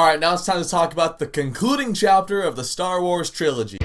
Alright, now it's time to talk about the concluding chapter of the Star Wars trilogy.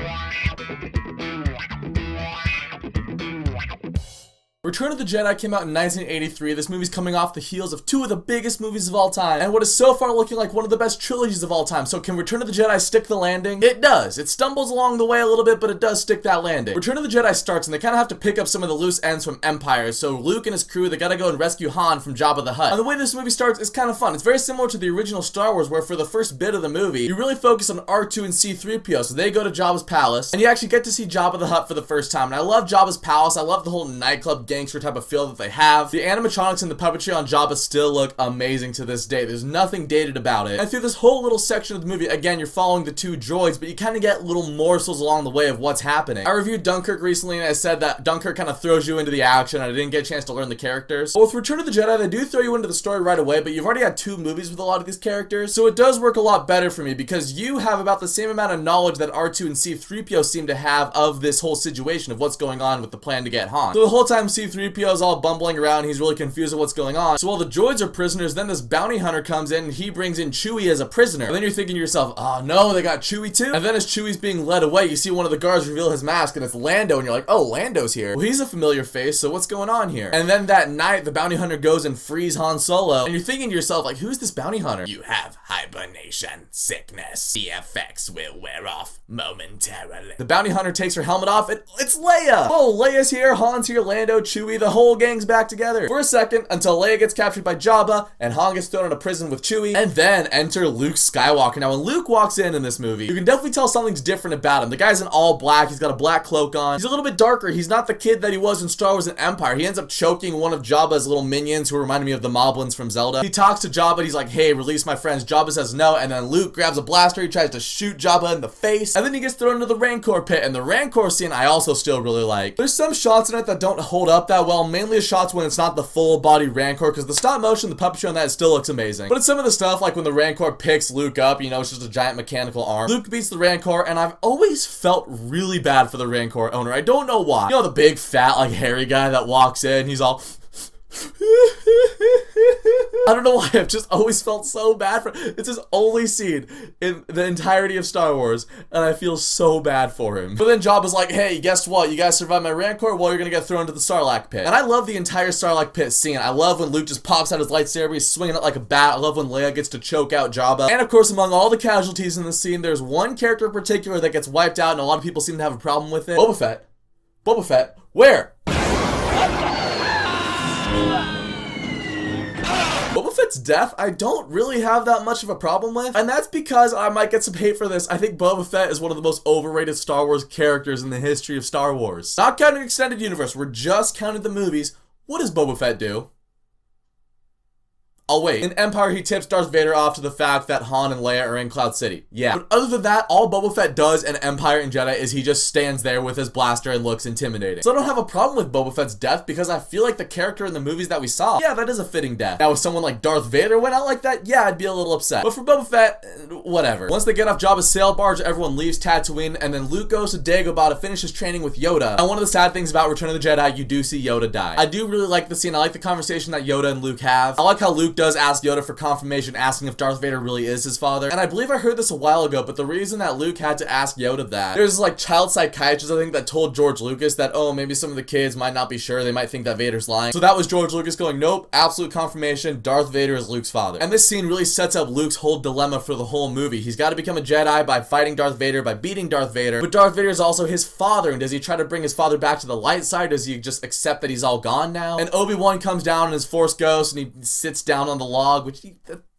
Return of the Jedi came out in 1983. This movie's coming off the heels of two of the biggest movies of all time, and what is so far looking like one of the best trilogies of all time. So can Return of the Jedi stick the landing? It does. It stumbles along the way a little bit, but it does stick that landing. Return of the Jedi starts, and they kind of have to pick up some of the loose ends from Empire. So Luke and his crew, they gotta go and rescue Han from Jabba the Hutt. And the way this movie starts is kind of fun. It's very similar to the original Star Wars, where for the first bit of the movie, you really focus on R2 and C-3PO. So they go to Jabba's palace, and you actually get to see Jabba the Hutt for the first time. And I love Jabba's palace. I love the whole nightclub gangster type of feel that they have. The animatronics and the puppetry on Jabba still look amazing to this day. There's nothing dated about it. And through this whole little section of the movie, again, you're following the two droids, but you kind of get little morsels along the way of what's happening. I reviewed Dunkirk recently, and I said that Dunkirk kind of throws you into the action, and I didn't get a chance to learn the characters. But with Return of the Jedi, they do throw you into the story right away, but you've already had two movies with a lot of these characters, so it does work a lot better for me, because you have about the same amount of knowledge that R2 and C-3PO seem to have of this whole situation, of what's going on with the plan to get Han. So the whole time C-3PO is all bumbling around, he's really confused at what's going on. So while the droids are prisoners, then this bounty hunter comes in and he brings in Chewie as a prisoner. And then you're thinking to yourself, oh no, they got Chewie too? And then as Chewie's being led away, you see one of the guards reveal his mask and it's Lando, and you're like, oh, Lando's here. Well, he's a familiar face, so what's going on here? And then that night, the bounty hunter goes and frees Han Solo, and you're thinking to yourself, like, who's this bounty hunter? You have hibernation sickness. The effects will wear off momentarily. The bounty hunter takes her helmet off, and it's Leia! Oh, Leia's here, Han's here, Lando, Chewie, the whole gang's back together. For a second, until Leia gets captured by Jabba, and Han gets thrown into prison with Chewie, and then enter Luke Skywalker. Now, when Luke walks in this movie, you can definitely tell something's different about him. The guy's in all black, he's got a black cloak on, he's a little bit darker, he's not the kid that he was in Star Wars and Empire. He ends up choking one of Jabba's little minions, who reminded me of the Moblins from Zelda. He talks to Jabba, he's like, hey, release my friends. Jabba says no, and then Luke grabs a blaster, he tries to shoot Jabba in the face, and then he gets thrown into the Rancor pit, and the Rancor scene I also still really like. There's some shots in it that don't hold up that well, mainly shots when it's not the full body Rancor, because the stop motion, the puppetry on that still looks amazing. But it's some of the stuff, like when the Rancor picks Luke up, you know, it's just a giant mechanical arm. Luke beats the Rancor, and I've always felt really bad for the Rancor owner. I don't know why. You know, the big, fat, like, hairy guy that walks in, he's all... I don't know why, I've just always felt so bad for him. It's his only scene in the entirety of Star Wars, and I feel so bad for him. But then Jabba's like, hey, guess what? You guys survived my Rancor? Well, you're gonna get thrown into the Sarlacc pit. And I love the entire Sarlacc pit scene. I love when Luke just pops out his lightsaber, he's swinging it like a bat. I love when Leia gets to choke out Jabba. And of course, among all the casualties in the scene, there's one character in particular that gets wiped out, and a lot of people seem to have a problem with it. Boba Fett. Boba Fett. Where? Boba Fett's death, I don't really have that much of a problem with, and that's because I might get some hate for this. I think Boba Fett is one of the most overrated Star Wars characters in the history of Star Wars. Not counting extended universe, we're just counting the movies. What does Boba Fett do? I'll wait. In Empire, he tips Darth Vader off to the fact that Han and Leia are in Cloud City. Yeah. But other than that, all Boba Fett does in Empire and Jedi is he just stands there with his blaster and looks intimidating. So I don't have a problem with Boba Fett's death because I feel like the character in the movies that we saw, yeah, that is a fitting death. Now, if someone like Darth Vader went out like that, yeah, I'd be a little upset. But for Boba Fett, whatever. Once they get off Jabba's sail barge, everyone leaves Tatooine, and then Luke goes to Dagobah to finish his training with Yoda. And one of the sad things about Return of the Jedi, you do see Yoda die. I do really like the scene. I like the conversation that Yoda and Luke have. I like how Luke does ask Yoda for confirmation, asking if Darth Vader really is his father. And I believe I heard this a while ago, but the reason that Luke had to ask Yoda that, there's like child psychiatrist, I think, that told George Lucas that, oh, maybe some of the kids might not be sure, they might think that Vader's lying. So that was George Lucas going, nope, absolute confirmation, Darth Vader is Luke's father. And this scene really sets up Luke's whole dilemma for the whole movie. He's got to become a Jedi by fighting Darth Vader, by beating Darth Vader, but Darth Vader is also his father, and does he try to bring his father back to the light side? Does he just accept that he's all gone now? And Obi-Wan comes down in his Force Ghost, and he sits down on the log, which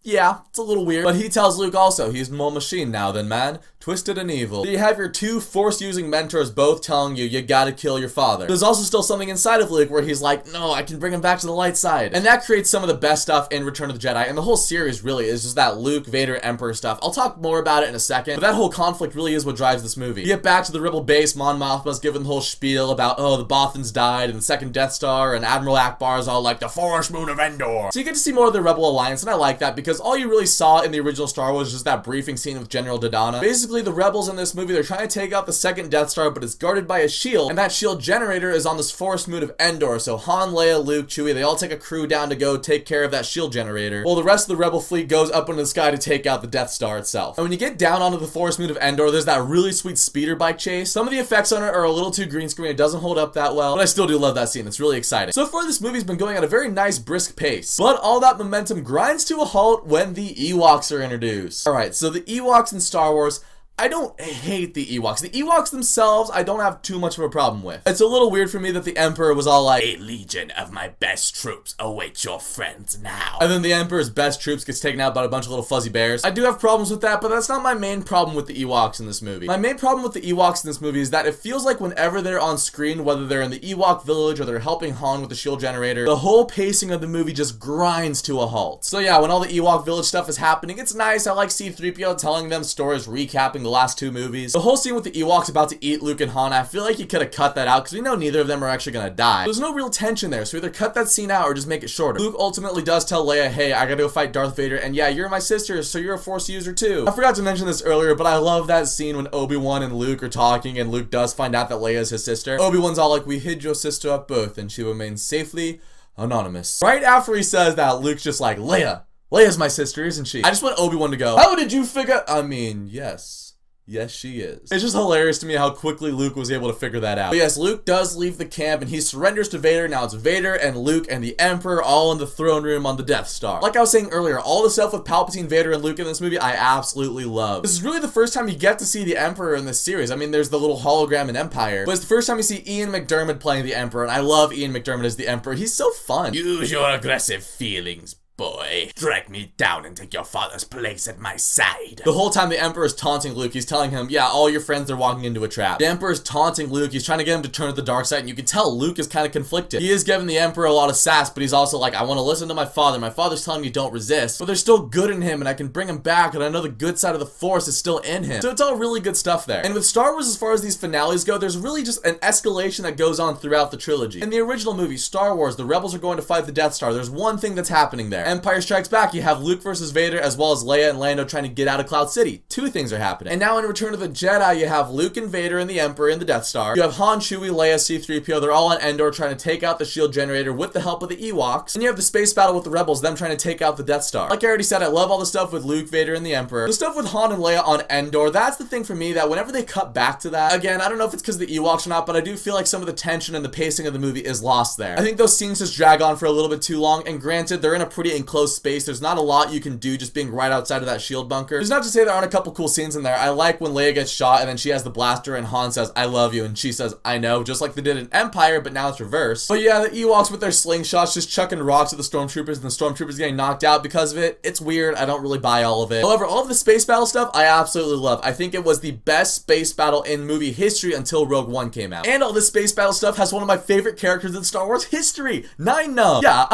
yeah, it's a little weird. But he tells Luke also, he's more machine now than man, twisted and evil. So you have your two Force-using mentors both telling you gotta kill your father. There's also still something inside of Luke where he's like, no, I can bring him back to the light side. And that creates some of the best stuff in Return of the Jedi. And the whole series really is just that Luke, Vader, Emperor stuff. I'll talk more about it in a second, but that whole conflict really is what drives this movie. You get back to the Rebel base, Mon Mothma's given the whole spiel about, oh, the Bothans died, and the second Death Star, and Admiral Akbar's all like, the Forest Moon of Endor. So you get to see more of the Rebel Alliance, and I like that because because all you really saw in the original Star Wars was just that briefing scene with General Dodonna. Basically, the rebels in this movie, they're trying to take out the second Death Star, but it's guarded by a shield, and that shield generator is on this forest moon of Endor. So Han, Leia, Luke, Chewie, they all take a crew down to go take care of that shield generator, while the rest of the rebel fleet goes up into the sky to take out the Death Star itself. And when you get down onto the forest moon of Endor, there's that really sweet speeder bike chase. Some of the effects on it are a little too green screen. It doesn't hold up that well, but I still do love that scene. It's really exciting. So far, this movie's been going at a very nice, brisk pace, but all that momentum grinds to a halt when the Ewoks are introduced. Alright, so the Ewoks in Star Wars, I don't hate the Ewoks. The Ewoks themselves, I don't have too much of a problem with. It's a little weird for me that the Emperor was all like, "A legion of my best troops await your friends now." And then the Emperor's best troops gets taken out by a bunch of little fuzzy bears. I do have problems with that, but that's not my main problem with the Ewoks in this movie. My main problem with the Ewoks in this movie is that it feels like whenever they're on screen, whether they're in the Ewok village or they're helping Han with the shield generator, the whole pacing of the movie just grinds to a halt. So yeah, when all the Ewok village stuff is happening, it's nice. I like C-3PO telling them stories, recapping the last two movies. The whole scene with the Ewoks about to eat Luke and Han, I feel like you could have cut that out because we know neither of them are actually gonna die. There's no real tension there, so either cut that scene out or just make it shorter. Luke ultimately does tell Leia, "Hey, I gotta go fight Darth Vader, and yeah, you're my sister, so you're a Force user too." I forgot to mention this earlier, but I love that scene when Obi-Wan and Luke are talking and Luke does find out that Leia is his sister. Obi-Wan's all like, "We hid your sister at birth and she remains safely anonymous." Right after he says that, Luke's just like, Leia's my sister, isn't she? I just want Obi-Wan to go, "How did you figure?" I mean, yes. Yes, she is. It's just hilarious to me how quickly Luke was able to figure that out. But yes, Luke does leave the camp and he surrenders to Vader. Now it's Vader and Luke and the Emperor all in the throne room on the Death Star. Like I was saying earlier, all the stuff with Palpatine, Vader, and Luke in this movie, I absolutely love. This is really the first time you get to see the Emperor in this series. I mean, there's the little hologram in Empire, but it's the first time you see Ian McDiarmid playing the Emperor, and I love Ian McDiarmid as the Emperor. He's so fun. Use your aggressive feelings, boy. Drag me down and take your father's place at my side. The whole time the Emperor is taunting Luke, he's telling him, yeah, all your friends are walking into a trap. The Emperor is taunting Luke, he's trying to get him to turn to the dark side, and you can tell Luke is kind of conflicted. He is giving the Emperor a lot of sass, but he's also like, I want to listen to my father. My father's telling me don't resist, but there's still good in him, and I can bring him back, and I know the good side of the Force is still in him. So it's all really good stuff there. And with Star Wars, as far as these finales go, there's really just an escalation that goes on throughout the trilogy. In the original movie, Star Wars, the rebels are going to fight the Death Star. There's one thing that's happening there. Empire Strikes Back, you have Luke versus Vader, as well as Leia and Lando trying to get out of Cloud City. Two things are happening. And now in Return of the Jedi, you have Luke and Vader and the Emperor in the Death Star. You have Han, Chewie, Leia, C-3PO. They're all on Endor trying to take out the shield generator with the help of the Ewoks. And you have the space battle with the rebels, them trying to take out the Death Star. Like I already said, I love all the stuff with Luke, Vader, and the Emperor. The stuff with Han and Leia on Endor, that's the thing for me that whenever they cut back to that, again, I don't know if it's because of the Ewoks or not, but I do feel like some of the tension and the pacing of the movie is lost there. I think those scenes just drag on for a little bit too long, and granted, they're in a pretty enclosed space. There's not a lot you can do just being right outside of that shield bunker. There's not to say there aren't a couple cool scenes in there. I like when Leia gets shot and then she has the blaster and Han says, I love you, and she says, I know, just like they did in Empire, but now it's reversed. But yeah, the Ewoks with their slingshots just chucking rocks at the stormtroopers and the stormtroopers getting knocked out because of it. It's weird. I don't really buy all of it. However, all of the space battle stuff, I absolutely love. I think it was the best space battle in movie history until Rogue One came out. And all this space battle stuff has one of my favorite characters in Star Wars history, Nine Nub. Yeah,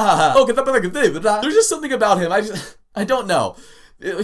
there's just something about him. I don't know.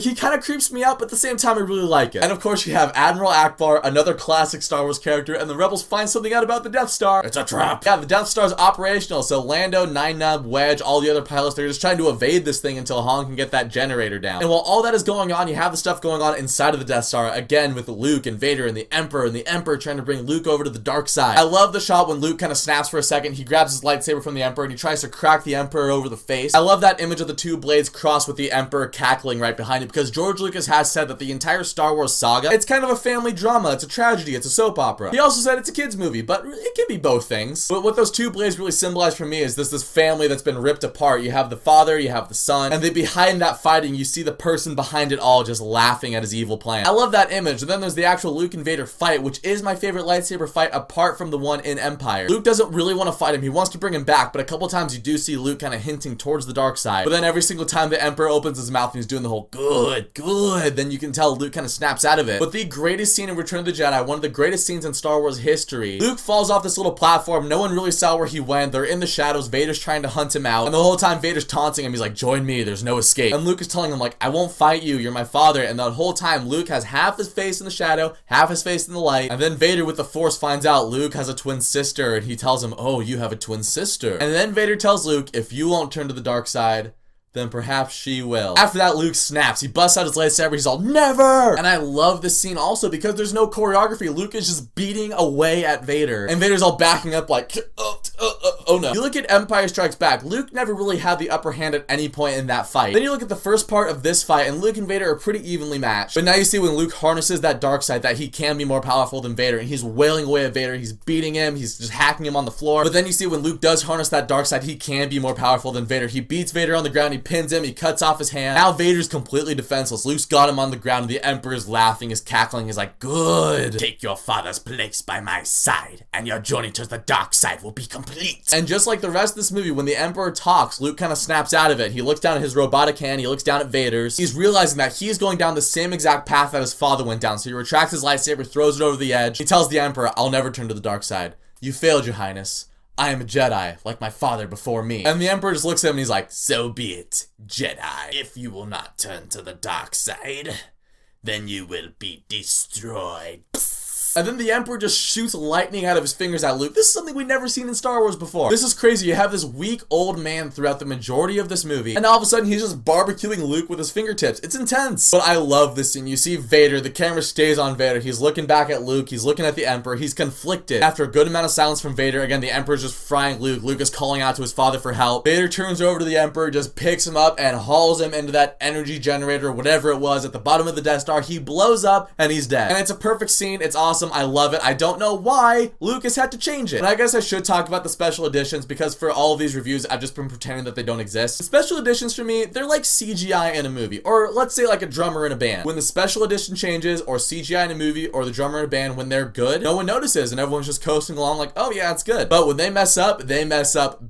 He kind of creeps me out, but at the same time, I really like it. And of course, you have Admiral Akbar, another classic Star Wars character, and the rebels find something out about the Death Star. It's a trap. Yeah, the Death Star's operational, so Lando, Nine Nub, Wedge, all the other pilots, they're just trying to evade this thing until Han can get that generator down. And while all that is going on, you have the stuff going on inside of the Death Star, again, with Luke and Vader and the Emperor trying to bring Luke over to the dark side. I love the shot when Luke kind of snaps for a second, he grabs his lightsaber from the Emperor, and he tries to crack the Emperor over the face. I love that image of the two blades crossed with the Emperor cackling right behind it, because George Lucas has said that the entire Star Wars saga, it's kind of a family drama, it's a tragedy, it's a soap opera. He also said it's a kid's movie, but it can be both things. But what those two blades really symbolize for me is this family that's been ripped apart. You have the father, you have the son, and then behind that fighting, you see the person behind it all just laughing at his evil plan. I love that image. And then there's the actual Luke and Vader fight, which is my favorite lightsaber fight apart from the one in Empire. Luke doesn't really want to fight him, he wants to bring him back, but a couple times you do see Luke kind of hinting towards the dark side. But then every single time the Emperor opens his mouth and he's doing the whole good, then you can tell Luke kind of snaps out of it. But the greatest scene in Return of the Jedi, one of the greatest scenes in Star Wars history, Luke falls off this little platform, no one really saw where he went, they're in the shadows, Vader's trying to hunt him out, and the whole time Vader's taunting him, he's like, join me, there's no escape. And Luke is telling him like, I won't fight you, you're my father, and the whole time Luke has half his face in the shadow, half his face in the light, and then Vader with the Force finds out Luke has a twin sister, and he tells him, oh, you have a twin sister. And then Vader tells Luke, if you won't turn to the dark side, then perhaps she will. After that, Luke snaps. He busts out his lightsaber. He's all, never! And I love this scene also because there's no choreography. Luke is just beating away at Vader. And Vader's all backing up like, oh no. You look at Empire Strikes Back, Luke never really had the upper hand at any point in that fight. Then you look at the first part of this fight, and Luke and Vader are pretty evenly matched. But now you see when Luke harnesses that dark side that he can be more powerful than Vader, and he's wailing away at Vader. He's beating him. He's just hacking him on the floor. But then you see when Luke does harness that dark side, he can be more powerful than Vader. He beats Vader on the ground. He pins him. He cuts off his hand. Now Vader's completely defenseless. Luke's got him on the ground, and the Emperor's laughing, is cackling. He's like, good. Take your father's place by my side, and your journey to the dark side will be complete. And just like the rest of this movie, when the Emperor talks, Luke kind of snaps out of it. He looks down at his robotic hand. He looks down at Vader's. He's realizing that he's going down the same exact path that his father went down. So he retracts his lightsaber, throws it over the edge. He tells the Emperor, I'll never turn to the dark side. You failed, Your Highness. I am a Jedi, like my father before me. And the Emperor just looks at him and he's like, so be it, Jedi. If you will not turn to the dark side, then you will be destroyed. And then the Emperor just shoots lightning out of his fingers at Luke. This is something we've never seen in Star Wars before. This is crazy. You have this weak old man throughout the majority of this movie, and all of a sudden he's just barbecuing Luke with his fingertips. It's intense. But I love this scene. You see Vader, the camera stays on Vader. He's looking back at Luke. He's looking at the Emperor. He's conflicted. After a good amount of silence from Vader, again, the Emperor's just frying Luke. Luke is calling out to his father for help. Vader turns over to the Emperor, just picks him up and hauls him into that energy generator, whatever it was, at the bottom of the Death Star. He blows up and he's dead. And it's a perfect scene. It's awesome. I love it. I don't know why Lucas had to change it. And I guess I should talk about the special editions because for all of these reviews, I've just been pretending that they don't exist. The special editions for me, they're like CGI in a movie, or let's say like a drummer in a band. When the special edition changes, or CGI in a movie, or the drummer in a band, when they're good, no one notices and everyone's just coasting along like, oh yeah, it's good. But when they mess up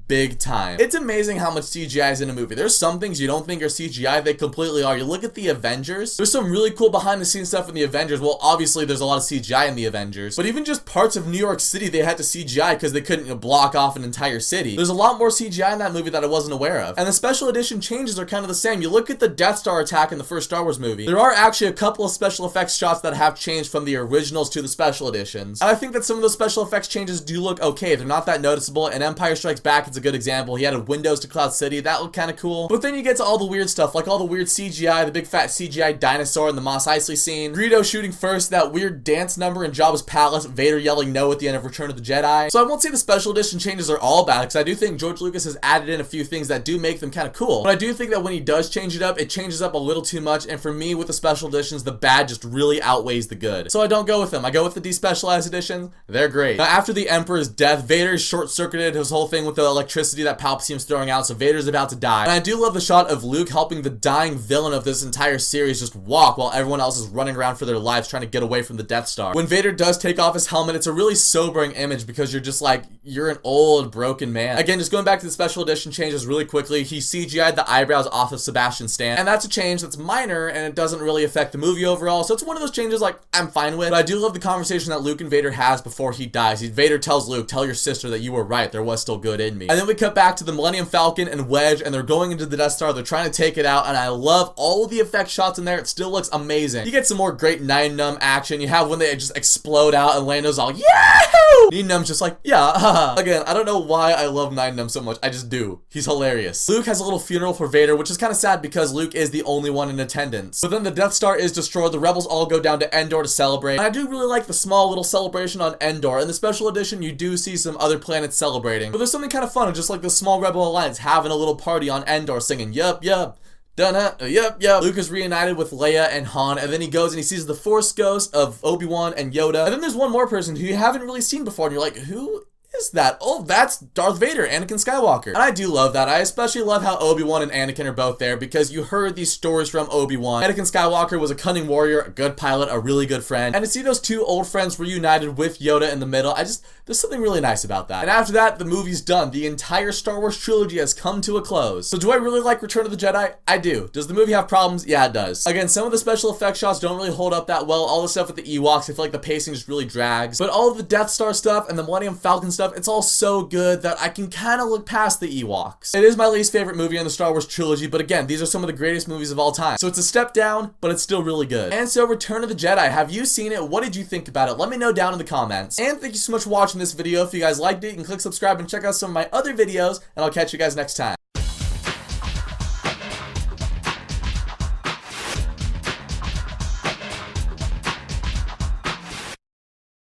big time. It's amazing how much CGI is in a movie. There's some things you don't think are CGI, they completely are. You look at the Avengers, there's some really cool behind the scenes stuff in the Avengers. Well, obviously there's a lot of CGI in the Avengers, but even just parts of New York City they had to CGI because they couldn't block off an entire city. There's a lot more CGI in that movie that I wasn't aware of. And the special edition changes are kind of the same. You look at the Death Star attack in the first Star Wars movie, there are actually a couple of special effects shots that have changed from the originals to the special editions. And I think that some of those special effects changes do look okay. They're not that noticeable. And Empire Strikes Back, it's a good example. He added windows to Cloud City. That looked kind of cool. But then you get to all the weird stuff, like all the weird CGI, the big fat CGI dinosaur in the Mos Eisley scene, Greedo shooting first, that weird dance number in Jabba's palace, Vader yelling no at the end of Return of the Jedi. So I won't say the special edition changes are all bad, because I do think George Lucas has added in a few things that do make them kind of cool. But I do think that when he does change it changes up a little too much, and for me, with the special editions, the bad just really outweighs the good. So I don't go with them. I go with the despecialized editions. They're great. Now, after the Emperor's death, Vader's short-circuited his whole thing with the electricity that Palpatine's throwing out, so Vader's about to die. And I do love the shot of Luke helping the dying villain of this entire series just walk while everyone else is running around for their lives trying to get away from the Death Star. When Vader does take off his helmet, it's a really sobering image because you're just like, you're an old, broken man. Again, just going back to the special edition changes really quickly, he CGI'd the eyebrows off of Sebastian Stan, and that's a change that's minor and it doesn't really affect the movie overall, so it's one of those changes like I'm fine with. But I do love the conversation that Luke and Vader has before he dies. Vader tells Luke, tell your sister that you were right, there was still good in me. And then we cut back to the Millennium Falcon and Wedge, and they're going into the Death Star, they're trying to take it out, and I love all of the effect shots in there. It still looks amazing. You get some more great Nine Numb action. You have when they just explode out and Lando's all, yahoo! Nine Numb's just like, yeah, Again, I don't know why I love Nine Numb so much, I just do. He's hilarious. Luke has a little funeral for Vader, which is kind of sad because Luke is the only one in attendance. But then the Death Star is destroyed, the rebels all go down to Endor to celebrate, and I do really like the small little celebration on Endor. In the special edition, you do see some other planets celebrating, but there's something kind of fun, just like the small Rebel Alliance having a little party on Endor singing, yup, yup. Yep. Luke is reunited with Leia and Han, and then he goes and he sees the Force ghost of Obi-Wan and Yoda. And then there's one more person who you haven't really seen before, and you're like, who is that? Oh, that's Darth Vader, Anakin Skywalker. And I do love that. I especially love how Obi-Wan and Anakin are both there because you heard these stories from Obi-Wan. Anakin Skywalker was a cunning warrior, a good pilot, a really good friend. And to see those two old friends reunited with Yoda in the middle, there's something really nice about that. And after that, the movie's done. The entire Star Wars trilogy has come to a close. So do I really like Return of the Jedi? I do. Does the movie have problems? Yeah, it does. Again, some of the special effects shots don't really hold up that well. All the stuff with the Ewoks, I feel like the pacing just really drags. But all of the Death Star stuff and the Millennium Falcon stuff, it's all so good that I can kind of look past the Ewoks. It is my least favorite movie in the Star Wars trilogy, but again, these are some of the greatest movies of all time. So it's a step down, but it's still really good. And so Return of the Jedi, have you seen it? What did you think about it? Let me know down in the comments. And thank you so much for watching this video. If you guys liked it, you can click subscribe and check out some of my other videos, and I'll catch you guys next time.